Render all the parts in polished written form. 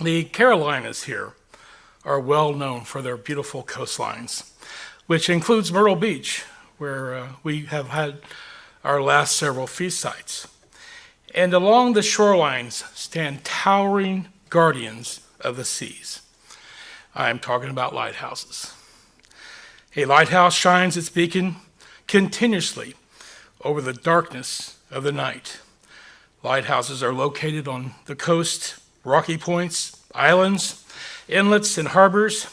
The Carolinas here are well known for their beautiful coastlines, which includes Myrtle Beach, where we have had our last several feast sites. And along the shorelines stand towering guardians of the seas. I'm talking about lighthouses. A lighthouse shines its beacon continuously over the darkness of the night. Lighthouses are located on the coast, rocky points, islands, inlets, and harbors.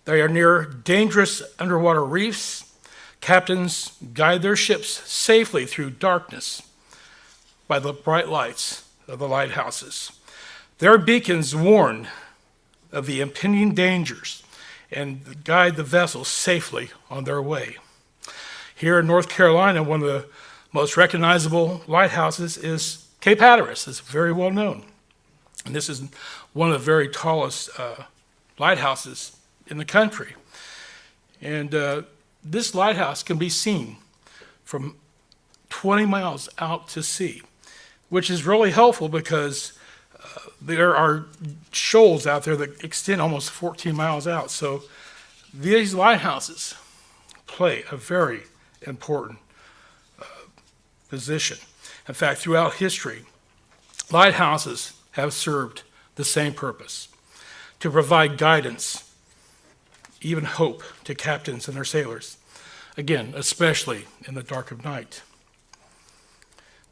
They are near dangerous underwater reefs. Captains guide their ships safely through darkness by the bright lights of the lighthouses. Their beacons warn of the impending dangers and guide the vessels safely on their way. Here in North Carolina, one of the most recognizable lighthouses is Cape Hatteras. It's very well known. And this is one of the very tallest lighthouses in the country. And this lighthouse can be seen from 20 miles out to sea, which is really helpful because there are shoals out there that extend almost 14 miles out. So these lighthouses play a very important position. In fact, throughout history, lighthouses have served the same purpose: to provide guidance, even hope, to captains and their sailors. Again, especially in the dark of night.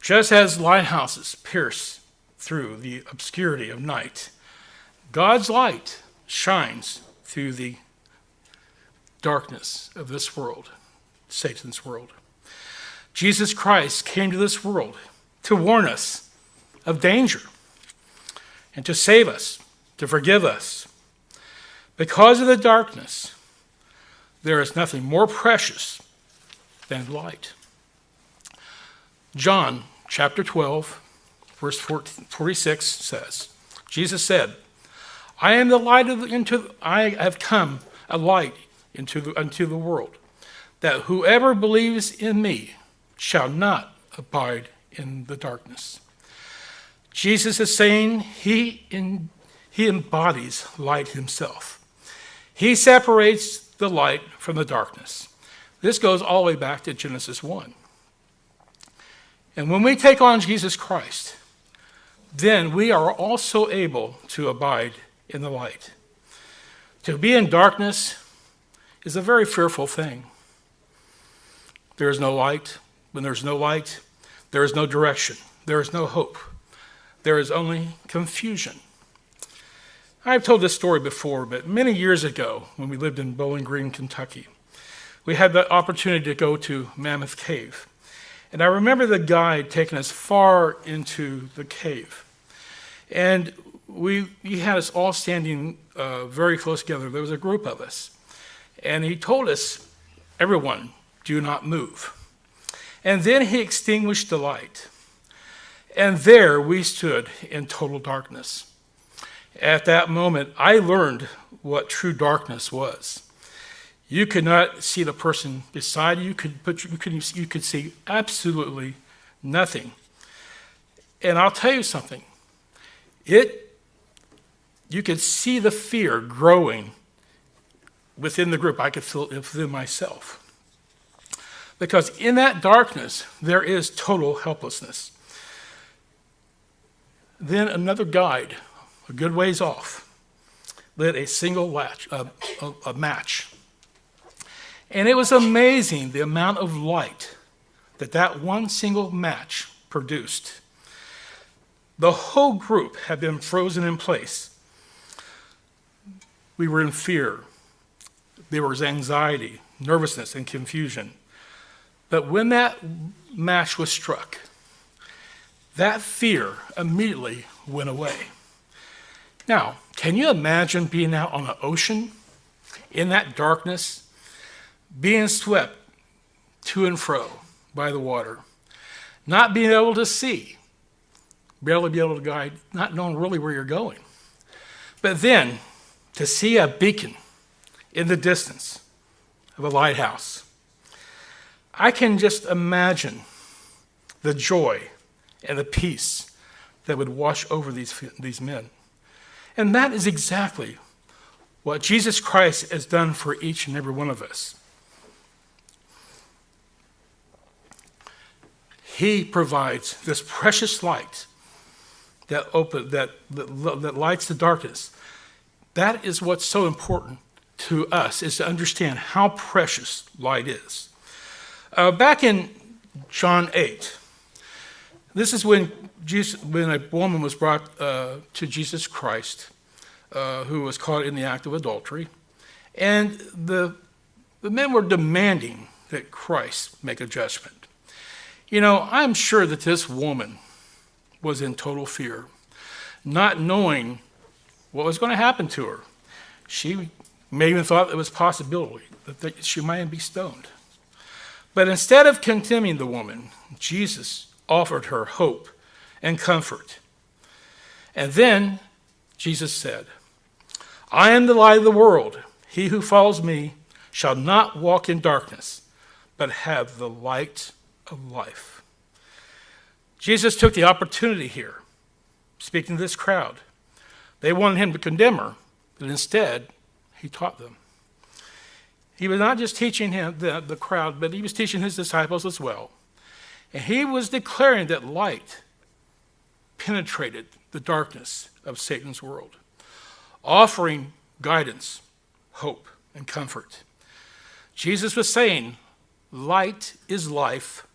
Just as lighthouses pierce through the obscurity of night, God's light shines through the darkness of this world, Satan's world. Jesus Christ came to this world to warn us of danger and to save us, to forgive us. Because of the darkness, there is nothing more precious than light. John chapter 12, verse 46 says, Jesus said, I am the light I have come a light unto the world, that whoever believes in me shall not abide in the darkness. Jesus is saying he embodies light himself. He separates the light from the darkness. This goes all the way back to Genesis 1. And when we take on Jesus Christ, then we are also able to abide in the light. To be in darkness is a very fearful thing. There is no light. When there's no light, there is no direction. There is no hope. There is only confusion. I've told this story before, but many years ago, when we lived in Bowling Green, Kentucky, we had the opportunity to go to Mammoth Cave. And I remember the guide taking us far into the cave. And he had us all standing very close together. There was a group of us. And he told us, everyone, do not move. And then he extinguished the light. And there we stood in total darkness. At that moment, I learned what true darkness was. You could not see the person beside you. You could see absolutely nothing. And I'll tell you something. You could see the fear growing within the group. I could feel it within myself. Because in that darkness, there is total helplessness. Then another guide, a good ways off, lit a single match. And it was amazing the amount of light that one single match produced. The whole group had been frozen in place. We were in fear. There was anxiety, nervousness, and confusion. But when that match was struck, that fear immediately went away. Now, can you imagine being out on the ocean in that darkness, being swept to and fro by the water, not being able to see, barely be able to guide, not knowing really where you're going. But then to see a beacon in the distance of a lighthouse, I can just imagine the joy and the peace that would wash over these men. And that is exactly what Jesus Christ has done for each and every one of us. He provides this precious light that lights the darkness. That is what's so important to us, is to understand how precious light is. Back in John 8, this is when a woman was brought to Jesus Christ, who was caught in the act of adultery, and the men were demanding that Christ make a judgment. You know, I'm sure that this woman was in total fear, not knowing what was going to happen to her. She may even thought it was a possibility that she might be stoned. But instead of condemning the woman, Jesus offered her hope and comfort. And then Jesus said, I am the light of the world. He who follows me shall not walk in darkness, but have the light of life. Jesus took the opportunity here, speaking to this crowd. They wanted him to condemn her, but instead, he taught them. He was not just teaching the crowd, but he was teaching his disciples as well. And he was declaring that light penetrated the darkness of Satan's world, offering guidance, hope, and comfort. Jesus was saying, light is life,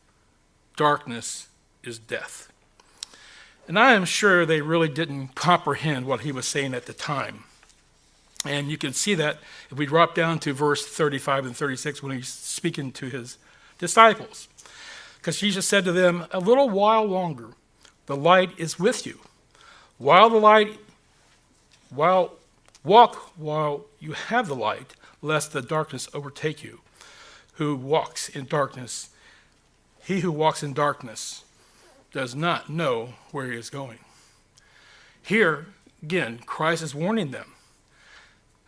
darkness is death. And I am sure they really didn't comprehend what he was saying at the time. And you can see that if we drop down to verse 35 and 36 when he's speaking to his disciples. Because Jesus said to them, a little while longer, the light is with you. Walk while you have the light, lest the darkness overtake you. He who walks in darkness does not know where he is going. Here, again, Christ is warning them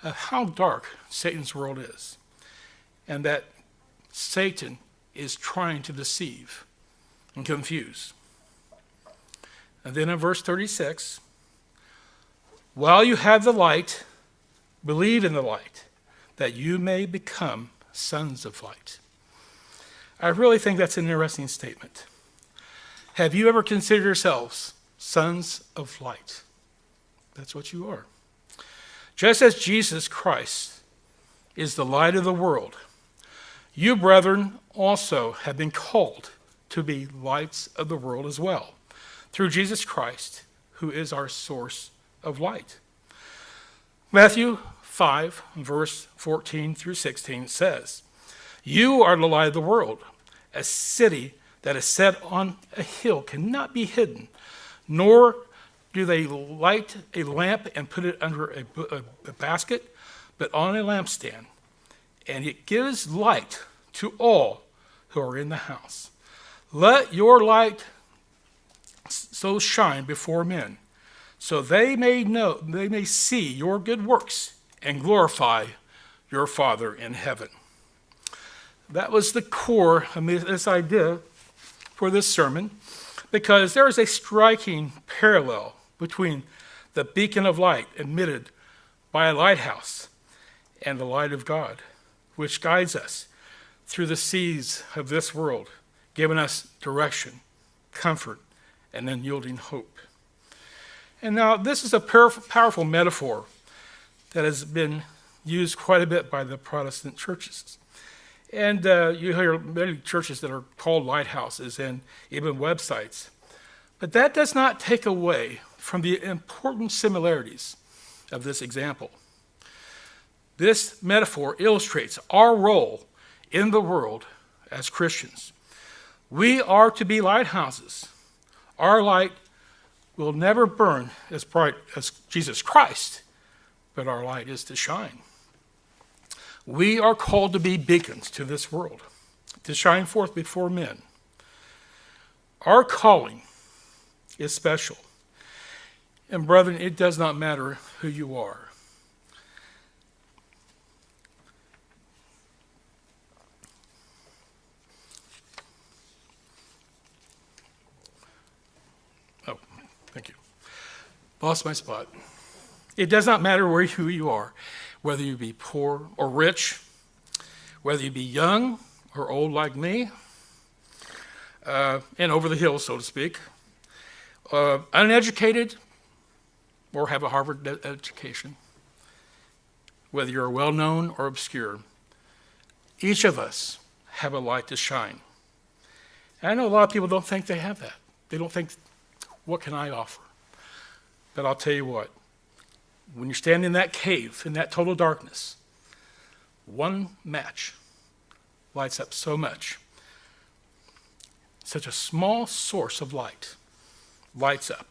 of how dark Satan's world is, and that Satan is trying to deceive and confuse. And then in verse 36, while you have the light, believe in the light, that you may become sons of light. I really think that's an interesting statement. Have you ever considered yourselves sons of light? That's what you are. Just as Jesus Christ is the light of the world, you, brethren, also have been called to be lights of the world as well, through Jesus Christ, who is our source of light. Matthew 5, verse 14 through 16 says, you are the light of the world. A city that is set on a hill cannot be hidden, nor do they light a lamp and put it under a basket, but on a lampstand, and it gives light to all who are in the house. Let your light so shine before men, so they may see your good works and glorify your Father in heaven. That was the core of this idea for this sermon, because there is a striking parallel between the beacon of light emitted by a lighthouse and the light of God, which guides us through the seas of this world, giving us direction, comfort, and unyielding hope. And now this is a powerful metaphor that has been used quite a bit by the Protestant churches. And you hear many churches that are called lighthouses and even websites. But that does not take away from the important similarities of this example. This metaphor illustrates our role in the world as Christians. We are to be lighthouses. Our light will never burn as bright as Jesus Christ, but our light is to shine. We are called to be beacons to this world, to shine forth before men. Our calling is special. And brethren, it does not matter who you are. Oh, thank you. Lost my spot. It does not matter who you are, whether you be poor or rich, whether you be young or old like me, and over the hill, so to speak, uneducated or have a Harvard education, whether you're well-known or obscure. Each of us have a light to shine. And I know a lot of people don't think they have that. They don't think, what can I offer? But I'll tell you what, when you're standing in that cave, in that total darkness, one match lights up so much. Such a small source of light lights up.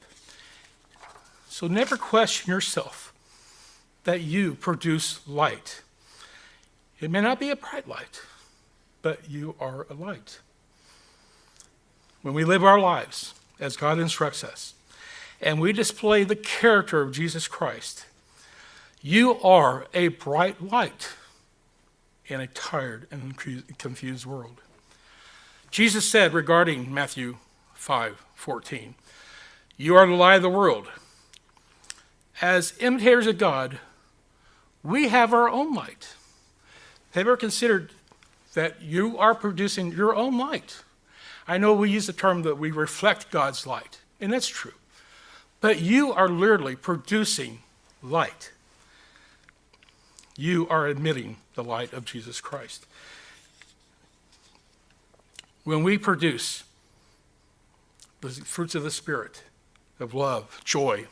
So never question yourself that you produce light. It may not be a bright light, but you are a light. When we live our lives as God instructs us, and we display the character of Jesus Christ, you are a bright light in a tired and confused world. Jesus said regarding Matthew 5:14, "You are the light of the world." As imitators of God, we have our own light. Have you ever considered that you are producing your own light? I know we use the term that we reflect God's light, and that's true. But you are literally producing light. You are emitting the light of Jesus Christ. When we produce the fruits of the Spirit, of love, joy,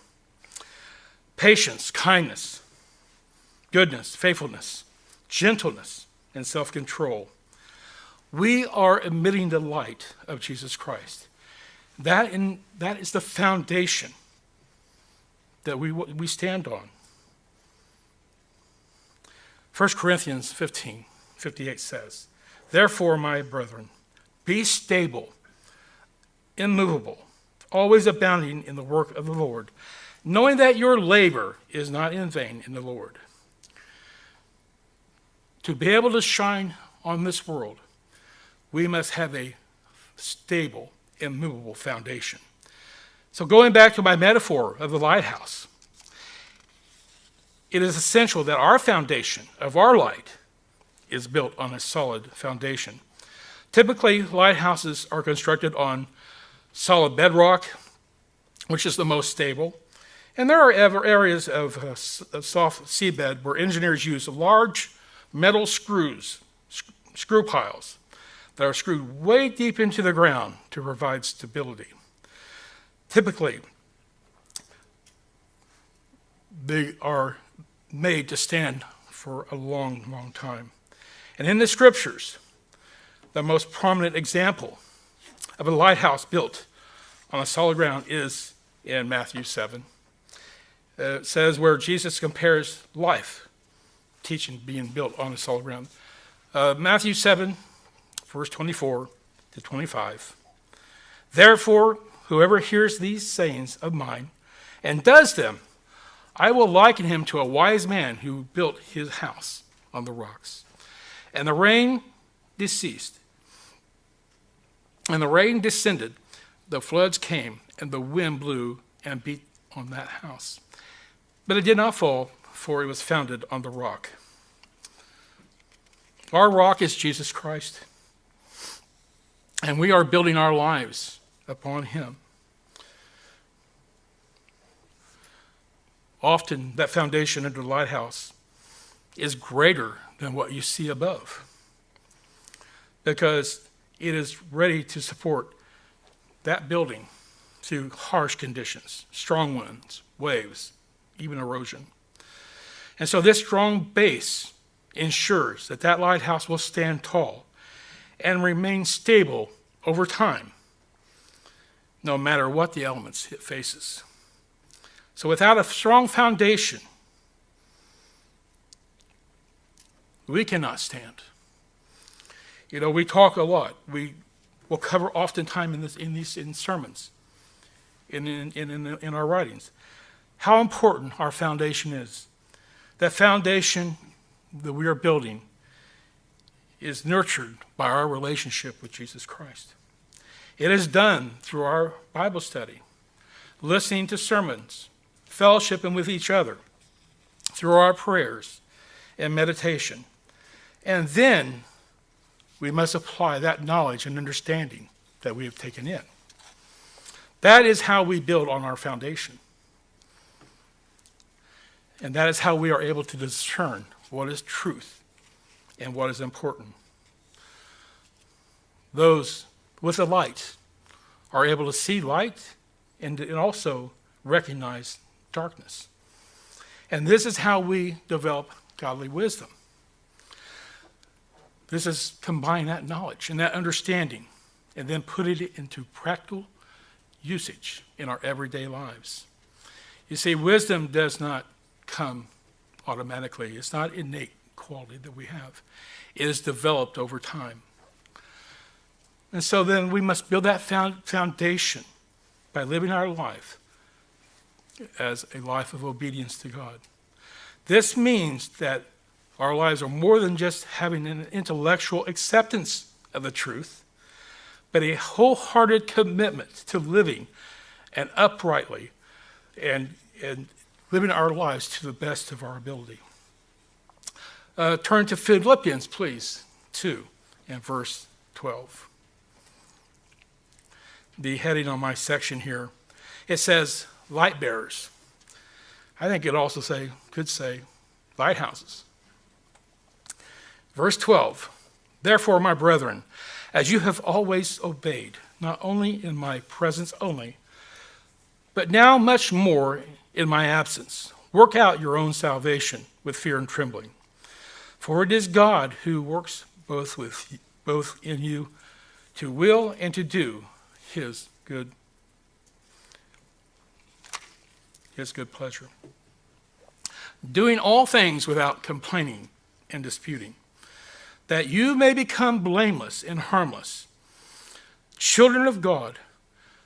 patience, kindness, goodness, faithfulness, gentleness, and self-control, we are emitting the light of Jesus Christ. That is the foundation that we stand on. 1 Corinthians 15:58 says, "Therefore, my brethren, be stable, immovable, always abounding in the work of the Lord, knowing that your labor is not in vain in the Lord." To be able to shine on this world, we must have a stable, immovable foundation. So going back to my metaphor of the lighthouse, it is essential that our foundation of our light is built on a solid foundation. Typically, lighthouses are constructed on solid bedrock, which is the most stable. And there are areas of soft seabed where engineers use large metal screws, screw piles, that are screwed way deep into the ground to provide stability. Typically, they are made to stand for a long, long time. And in the scriptures, the most prominent example of a lighthouse built on a solid ground is in Matthew 7. It says where Jesus compares life, teaching being built on a solid ground. Matthew 7, verse 24 to 25. "Therefore, whoever hears these sayings of mine and does them, I will liken him to a wise man who built his house on the rocks. And the rain ceased, and the rain descended, the floods came, and the wind blew and beat on that house. But it did not fall, for it was founded on the rock." Our rock is Jesus Christ, and we are building our lives upon him. Often, that foundation of the lighthouse is greater than what you see above, because it is ready to support that building through harsh conditions, strong winds, waves, even erosion. And so this strong base ensures that that lighthouse will stand tall and remain stable over time, no matter what the elements it faces. So without a strong foundation, we cannot stand. You know, we talk a lot. We will cover oftentimes in sermons, in our writings, how important our foundation is. That foundation that we are building is nurtured by our relationship with Jesus Christ. It is done through our Bible study, listening to sermons, fellowshipping with each other, through our prayers and meditation. And then we must apply that knowledge and understanding that we have taken in. That is how we build on our foundation. And that is how we are able to discern what is truth and what is important. Those with a light are able to see light and also recognize darkness. And this is how we develop godly wisdom. This is combine that knowledge and that understanding and then put it into practical usage in our everyday lives. You see, wisdom does not come automatically. It's not innate quality that we have. It is developed over time. And so then we must build that foundation by living our life as a life of obedience to God. This means that our lives are more than just having an intellectual acceptance of the truth, but a wholehearted commitment to living and uprightly and living our lives to the best of our ability. Turn to Philippians, please, 2 and verse 12. The heading on my section here, it says light bearers. I think it also could say lighthouses. Verse 12, therefore, my brethren, as you have always obeyed, not only in my presence only, but now much more in my absence, work out your own salvation with fear and trembling. For it is God who works both in you to will and to do his good pleasure. Doing all things without complaining and disputing, that you may become blameless and harmless, children of God,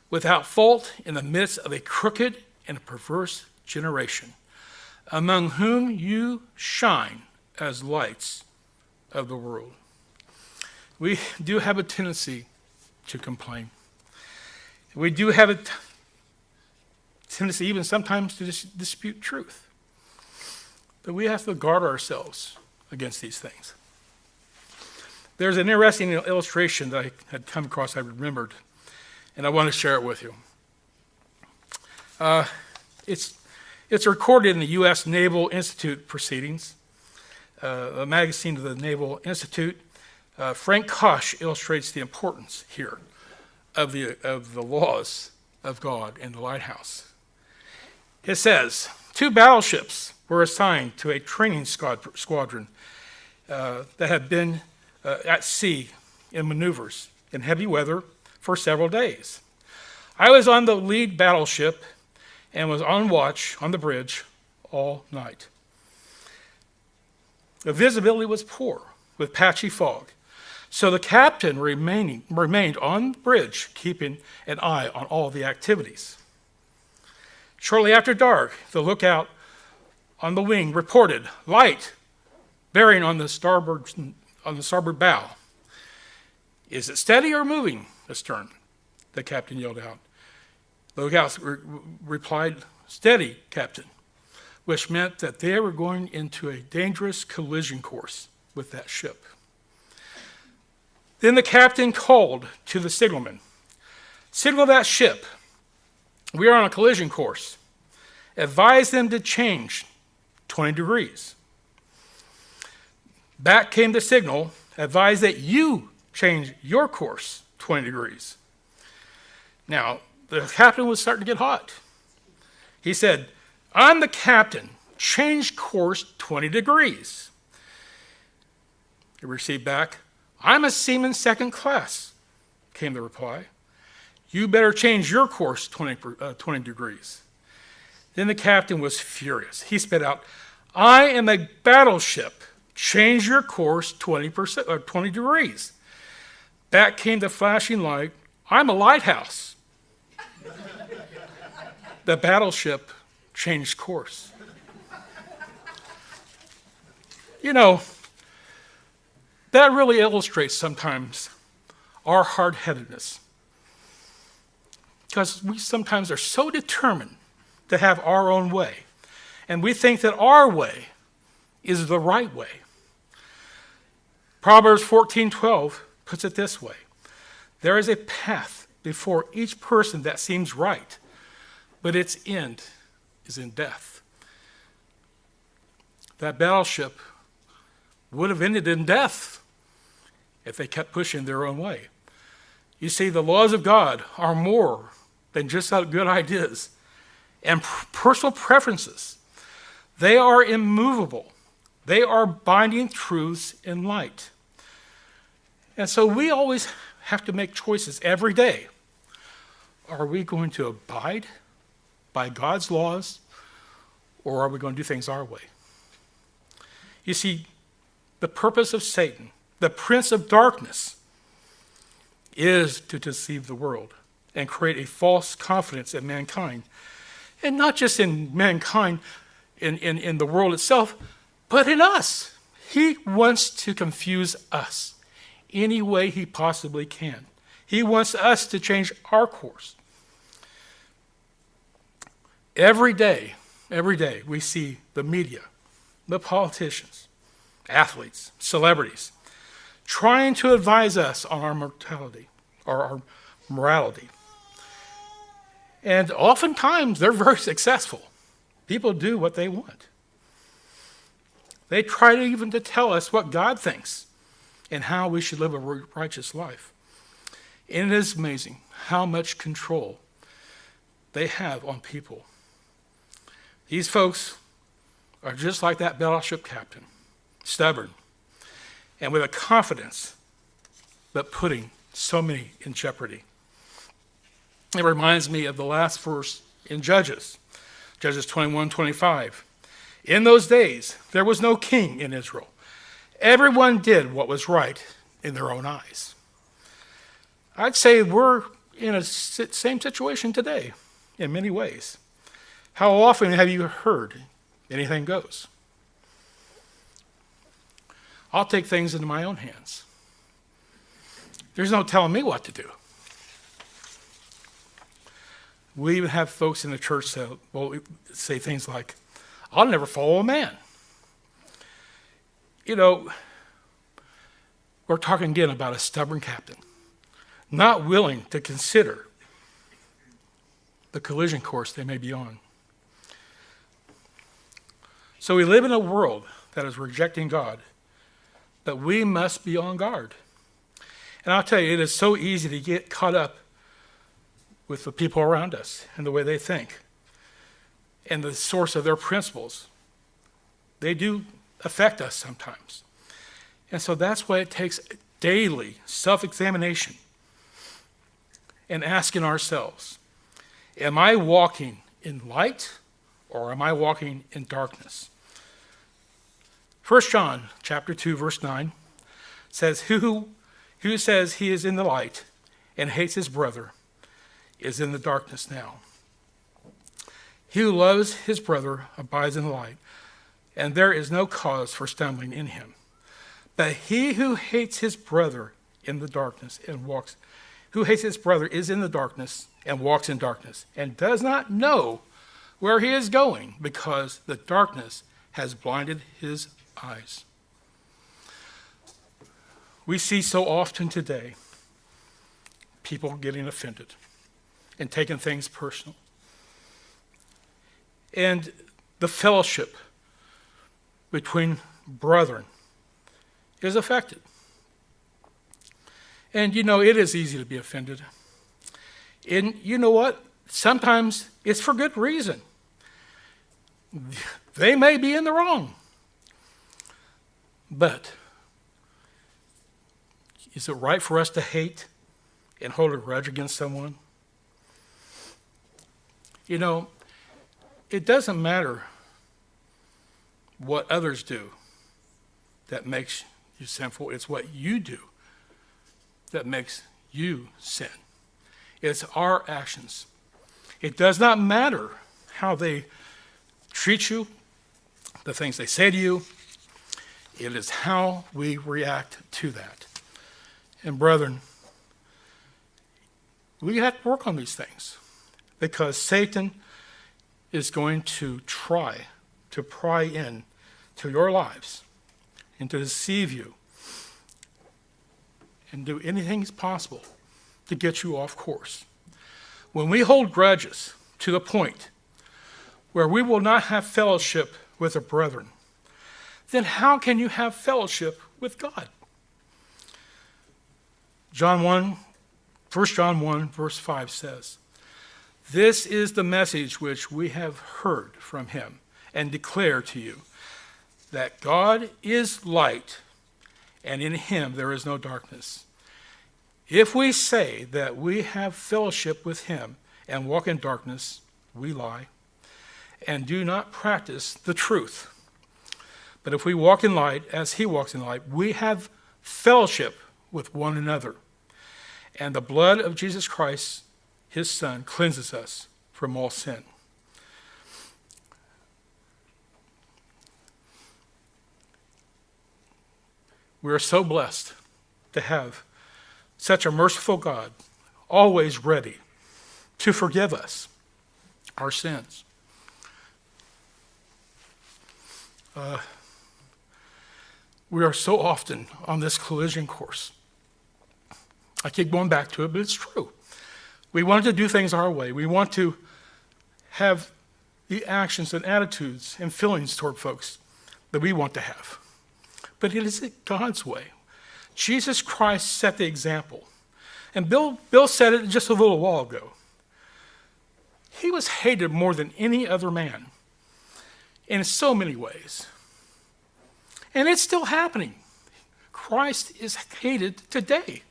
without fault in the midst of a crooked and perverse generation, among whom you shine as lights of the world. We do have a tendency to complain. We do have a tendency even sometimes to dispute truth. But we have to guard ourselves against these things. There's an interesting illustration that I had come across, I remembered, and I want to share it with you. It's recorded in the U.S. Naval Institute proceedings, a magazine of the Naval Institute. Frank Kosh illustrates the importance here of the laws of God in the lighthouse. It says, 2 battleships were assigned to a training squadron that had been at sea in maneuvers in heavy weather for several days. I was on the lead battleship and was on watch on the bridge all night. The visibility was poor with patchy fog, so the captain remained on the bridge, keeping an eye on all the activities. Shortly after dark, the lookout on the wing reported light bearing on the starboard bow. Is it steady or moving astern? The captain yelled out. The lookout replied, steady, Captain, which meant that they were going into a dangerous collision course with that ship. Then the captain called to the signalman, signal that ship. We are on a collision course. Advise them to change 20 degrees. Back came the signal, advise that you change your course 20 degrees. Now, the captain was starting to get hot. He said, I'm the captain, change course 20 degrees. He received back, I'm a seaman second class, came the reply. You better change your course 20 degrees. Then the captain was furious. He spit out, I am a battleship. Change your course 20 degrees. Back came the flashing light. I'm a lighthouse. The battleship changed course. You know, that really illustrates sometimes our hard-headedness. Because we sometimes are so determined to have our own way And we think that our way is the right way. Proverbs 14:12 puts it this way. There is a path before each person that seems right, but its end is in death. That battleship would have ended in death if they kept pushing their own way. You see, the laws of God are more than just good ideas and personal preferences. They are immovable. They are binding truths in light. And so we always have to make choices every day. Are we going to abide by God's laws, or are we going to do things our way? You see, the purpose of Satan, the prince of darkness, is to deceive the world and create a false confidence in mankind. And not just in mankind, in the world itself, but in us. He wants to confuse us any way he possibly can. He wants us to change our course. Every day, we see the media, the politicians, athletes, celebrities, trying to advise us on our mortality or our morality. And oftentimes, they're very successful. People do what they want. They try even to tell us what God thinks and how we should live a righteous life. And it is amazing how much control they have on people. These folks are just like that battleship captain, stubborn, and with a confidence, but putting so many in jeopardy. It reminds me of the last verse in Judges 21:25. In those days, there was no king in Israel. Everyone did what was right in their own eyes. I'd say we're in a same situation today in many ways. How often have you heard anything goes? I'll take things into my own hands. There's no telling me what to do. We even have folks in the church that will say things like, I'll never follow a man. You know, we're talking again about a stubborn captain, not willing to consider the collision course they may be on. So we live in a world that is rejecting God, but we must be on guard. And I'll tell you, it is so easy to get caught up with the people around us and the way they think and the source of their principles. They do affect us sometimes. And so that's why it takes daily self-examination and asking ourselves, am I walking in light or am I walking in darkness? 1 John chapter 2, verse 9 says, who says he is in the light and hates his brother is in the darkness now. He who loves his brother abides in the light, and there is no cause for stumbling in him. But he who hates his brother in the darkness who hates his brother is in the darkness and walks in darkness, and does not know where he is going, because the darkness has blinded his eyes. We see so often today people getting offended and taking things personal. And the fellowship between brethren is affected. And you know, it is easy to be offended. And you know what? Sometimes it's for good reason. They may be in the wrong. But is it right for us to hate and hold a grudge against someone? You know, it doesn't matter what others do that makes you sinful. It's what you do that makes you sin. It's our actions. It does not matter how they treat you, the things they say to you. It is how we react to that. And brethren, we have to work on these things because Satan is going to try to pry in to your lives and to deceive you and do anything possible to get you off course. When we hold grudges to the point where we will not have fellowship with the brethren, then how can you have fellowship with God? 1 John 1, verse 5 says, "This is the message which we have heard from him and declare to you, that God is light, and in him there is no darkness. If we say that we have fellowship with him and walk in darkness, we lie and do not practice the truth. But if we walk in light as he walks in light, we have fellowship with one another. And the blood of Jesus Christ, his Son, cleanses us from all sin." We are so blessed to have such a merciful God, always ready to forgive us our sins. We are so often on this collision course. I keep going back to it, but it's true. We want to do things our way. We want to have the actions and attitudes and feelings toward folks that we want to have. But it is God's way. Jesus Christ set the example. And Bill said it just a little while ago. He was hated more than any other man in so many ways. And it's still happening. Christ is hated today.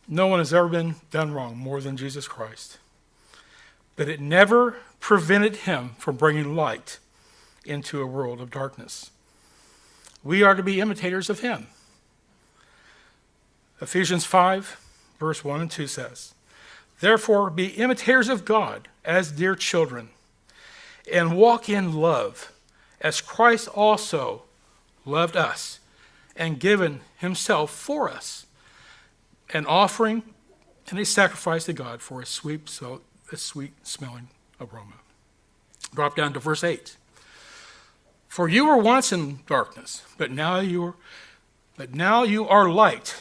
No one has ever been done wrong more than Jesus Christ. But it never prevented him from bringing light into a world of darkness. We are to be imitators of him. Ephesians 5, verse 1 and 2 says, "Therefore be imitators of God as dear children, and walk in love, as Christ also loved us, and given himself for us, an offering and a sacrifice to God for a sweet-smelling aroma." Drop down to verse 8. "For you were once in darkness, but now you are light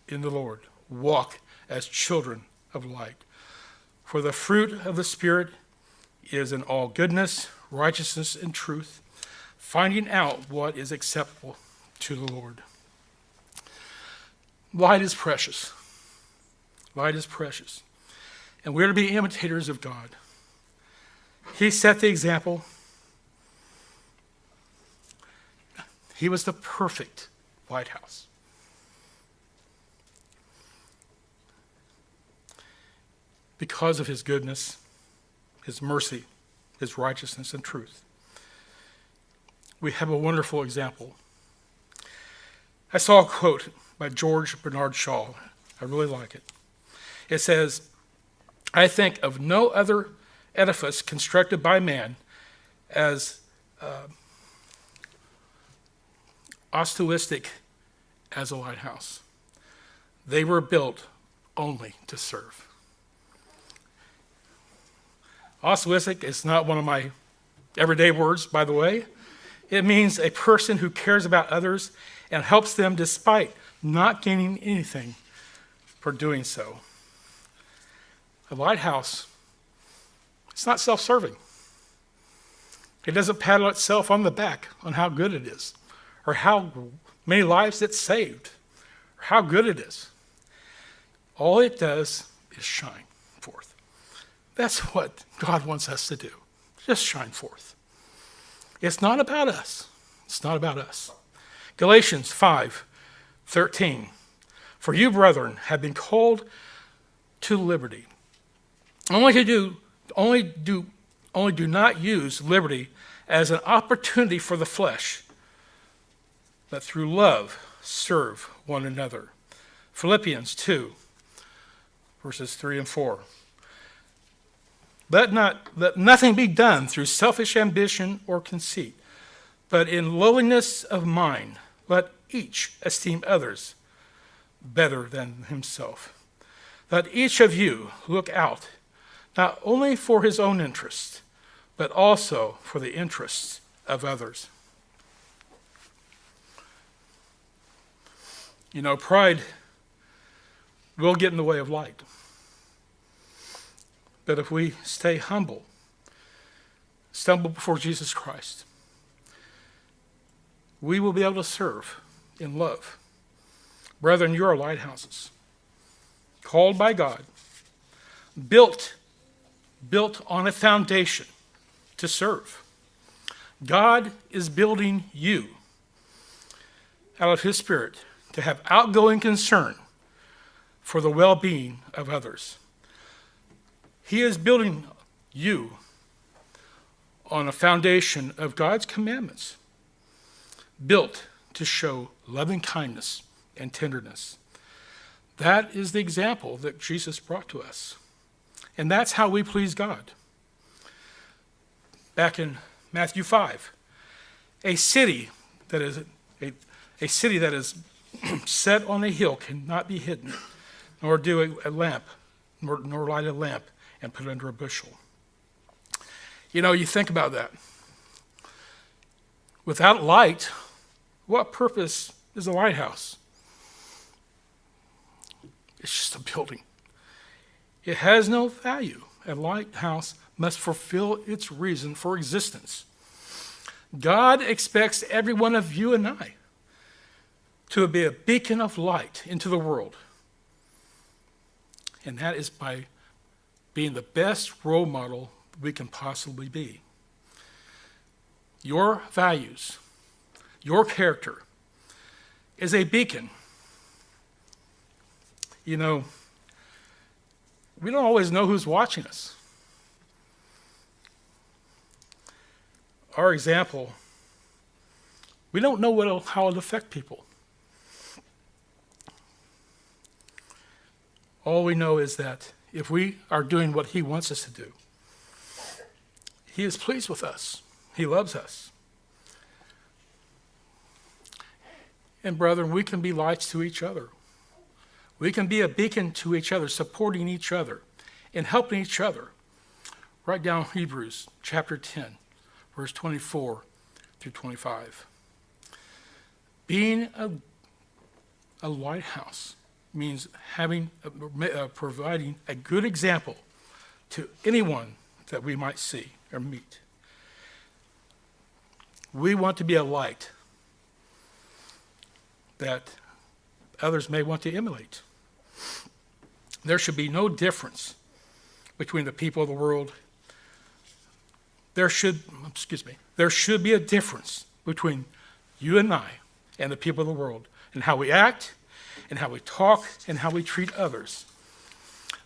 in the Lord. Walk as children of light. For the fruit of the Spirit is in all goodness, righteousness, and truth, finding out what is acceptable to the Lord." Light is precious. Light is precious. And we're to be imitators of God. He set the example. He was the perfect lighthouse. Because of his goodness, his mercy, his righteousness, and truth, we have a wonderful example. I saw a quote by George Bernard Shaw. I really like it. It says, "I think of no other edifice constructed by man as altruistic as a lighthouse. They were built only to serve." Altruistic is not one of my everyday words, by the way. It means a person who cares about others and helps them despite not gaining anything for doing so. A lighthouse, it's not self-serving. It doesn't pat itself on the back on how good it is, or how many lives it's saved, or how good it is. All it does is shine forth. That's what God wants us to do. Just shine forth. It's not about us. It's not about us. Galatians 5:13. "For you, brethren, have been called to liberty. Only do not use liberty as an opportunity for the flesh, but through love serve one another." Philippians 2, verses 3 and 4. Let nothing be done through selfish ambition or conceit, but in lowliness of mind, let each esteem others better than himself. Let each of you look out not only for his own interest, but also for the interests of others. You know, pride will get in the way of light. But if we stay humble, stumble before Jesus Christ, we will be able to serve in love. Brethren, you are lighthouses, called by God, built on a foundation to serve. God is building you out of his Spirit to have outgoing concern for the well-being of others. He is building you on a foundation of God's commandments, built to show loving kindness and tenderness. That is the example that Jesus brought to us. And that's how we please God. Back in Matthew 5, a city that is set on a hill cannot be hidden, nor do a lamp, nor light a lamp and put it under a bushel. You know, you think about that. Without light, what purpose is a lighthouse? It's just a building. It has no value. A lighthouse must fulfill its reason for existence. God expects every one of you and I to be a beacon of light into the world. And that is by being the best role model we can possibly be. Your values, your character is a beacon. You know, we don't always know who's watching us. Our example, we don't know how it'll affect people. All we know is that if we are doing what he wants us to do, he is pleased with us. He loves us. And brethren, we can be lights to each other. We can be a beacon to each other, supporting each other and helping each other. Write down Hebrews chapter 10, verse 24 through 25. Being a lighthouse means providing a good example to anyone that we might see or meet. We want to be a light that others may want to emulate. There should be no difference between the people of the world. There should be a difference between you and I and the people of the world in how we act, and how we talk, and how we treat others.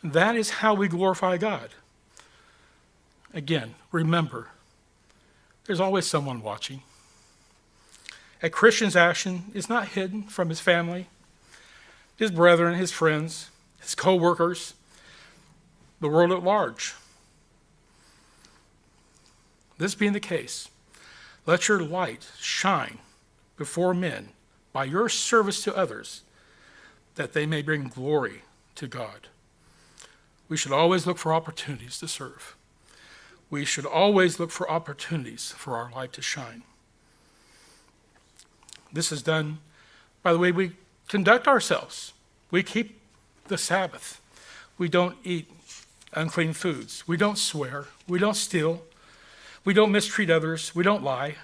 That is how we glorify God. Again, remember, there's always someone watching. A Christian's action is not hidden from his family, his brethren, his friends, his co-workers, the world at large. This being the case, let your light shine before men by your service to others, that they may bring glory to God. We should always look for opportunities to serve. We should always look for opportunities for our light to shine. This is done by the way we conduct ourselves. We keep the Sabbath. We don't eat unclean foods. We don't swear. We don't steal. We don't mistreat others. We don't lie.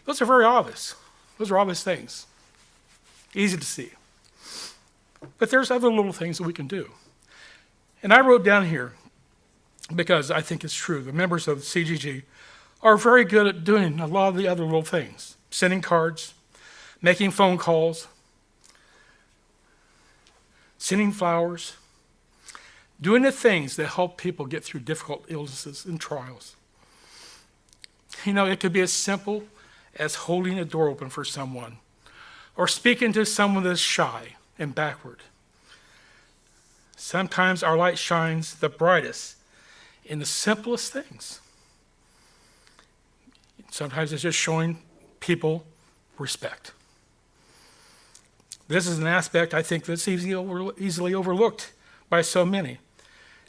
Those are very obvious. Those are obvious things. Easy to see. But there's other little things that we can do. And I wrote down here, because I think it's true, the members of the CGG are very good at doing a lot of the other little things. Sending cards, making phone calls, sending flowers, doing the things that help people get through difficult illnesses and trials. You know, it could be as simple as holding a door open for someone, or speaking to someone that's shy and backward. Sometimes our light shines the brightest in the simplest things. Sometimes it's just showing people respect. This is an aspect I think that's easily overlooked by so many,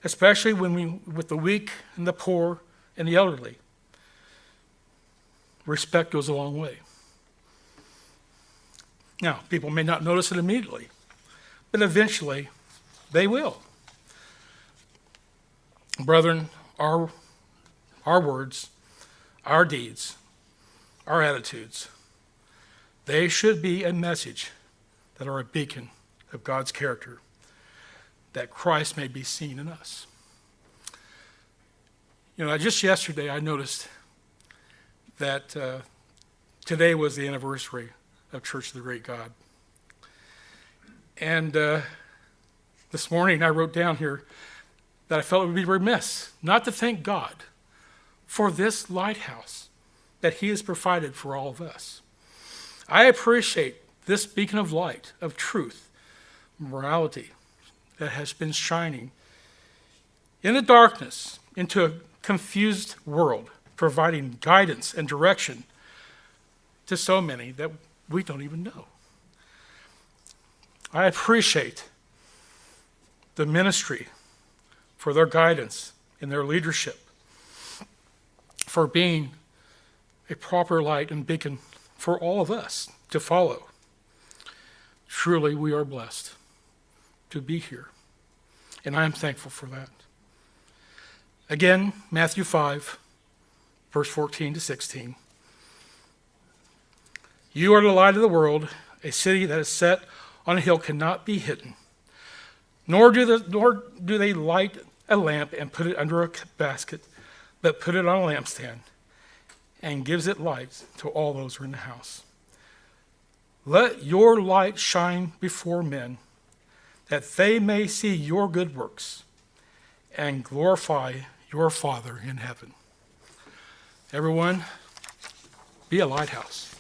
especially with the weak and the poor and the elderly. Respect goes a long way. Now, people may not notice it immediately, but eventually they will. Brethren, our words, our deeds, our attitudes, they should be a message that are a beacon of God's character, that Christ may be seen in us. Just yesterday I noticed that today was the anniversary of Church of the Great God. And this morning I wrote down here that I felt it would be remiss not to thank God for this lighthouse that he has provided for all of us. I appreciate this beacon of light, of truth, morality that has been shining in the darkness into a confused world, providing guidance and direction to so many that we don't even know. I appreciate the ministry for their guidance and their leadership, for being a proper light and beacon for all of us to follow. Truly, we are blessed to be here, and I am thankful for that. Again, Matthew 5, verse 14 to 16. You are the light of the world. A city that is set on a hill cannot be hidden. Nor do they light a lamp and put it under a basket, but put it on a lampstand, and gives it light to all those who are in the house. Let your light shine before men, that they may see your good works and glorify your Father in heaven. Everyone, be a lighthouse.